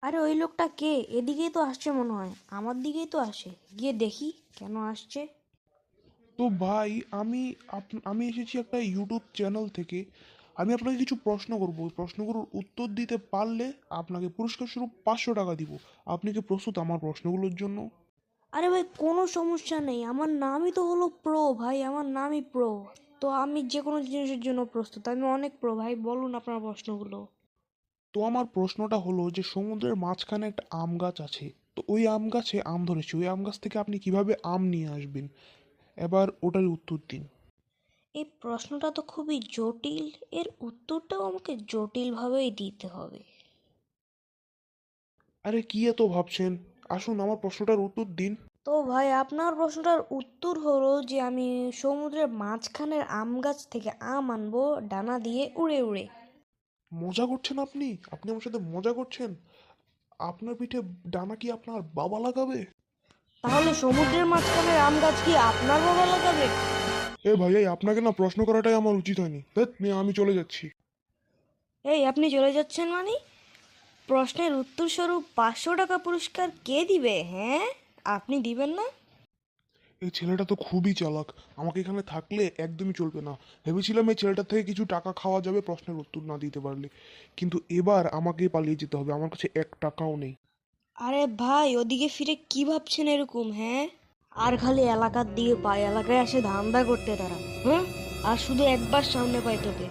আরে ওই লোকটা কে? এদিকেই তো আসছে মনে হয়, আমার দিকেই তো আসে। গিয়ে দেখি কেন আসছে। তো ভাই, আমি আমি এসেছি একটা ইউটিউব চ্যানেল থেকে। আমি আপনাকে কিছু প্রশ্ন করব, ওই প্রশ্নগুলোর উত্তর দিতে পারলে আপনাকে পুরস্কার স্বরূপ 500 টাকা দিব। আপনি কি প্রস্তুত আমার প্রশ্নগুলোর জন্য? আরে ভাই, কোনো সমস্যা নেই, আমার নামই তো হলো প্রো ভাই, আমার নামই প্রো। তো আমি যে কোনো জিনিসের জন্য প্রস্তুত, আমি অনেক প্রো ভাই, বলুন আপনার প্রশ্নগুলো। তো আমার প্রশ্নটা হলো যে সমুদ্রের মাঝখানে একটা আম গাছ আছে। তো ওই আম গাছে আম ধরেছে, ওই আম গাছ থেকে আপনি কিভাবে আম নিয়ে আসবেন? এবার ওটার উত্তর দিন। এই প্রশ্নটা তো খুবই জটিল, এর উত্তরটাও আমাকে জটিলভাবেই দিতে হবে। আরে কি এত ভাবছেন? আসুন আমার প্রশ্নটার উত্তর দিন। তো ভাই, আপনার প্রশ্নটার উত্তর হলো যে আমি সমুদ্রের মাঝখানের আম গাছ থেকে আম আনবো ডানা দিয়ে উড়ে উড়ে। মজা করছেন আপনি? আপনি আমার সাথে মজা করছেন? আপনার পিঠে ডানা কি আপনার বাবা লাগাবে? তাহলে সমুদ্রের মাঝখানের আম গাছ কি আপনার বাবা লাগাবে? এ ভাই, এই আপনাকে না প্রশ্ন করাটাই আমার উচিত হয়নি। ধ্যাৎ মেয়ে, আমি চলে যাচ্ছি। এই, আপনি চলে যাচ্ছেন মানে? প্রশ্নের উত্তর স্বরূপ 500 টাকা পুরস্কার কে দিবে, হ্যাঁ? আপনি দিবেন না? এই ছেলেটা তো খুবই চালাক। আমাকে এখানে থাকলে একদমই চলবে না। ভেবেছিলাম এই ছেলেটার থেকে কিছু টাকা খাওয়া যাবে প্রশ্নের উত্তর না দিতে পারলে, কিন্তু এবার আমাকে পালিয়ে যেতে হবে, আমার কাছে 1 টাকাও নেই। আরে ভাই, ওদিকে ফিরে কি ভাবছেন এরকম, হ্যাঁ? আর খালি এলাকার দিকে পায়, এলাকায় আসে ধান্দা করতে তারা। হ্যাঁ, আর শুধু একবার সামনে পায় তোকে।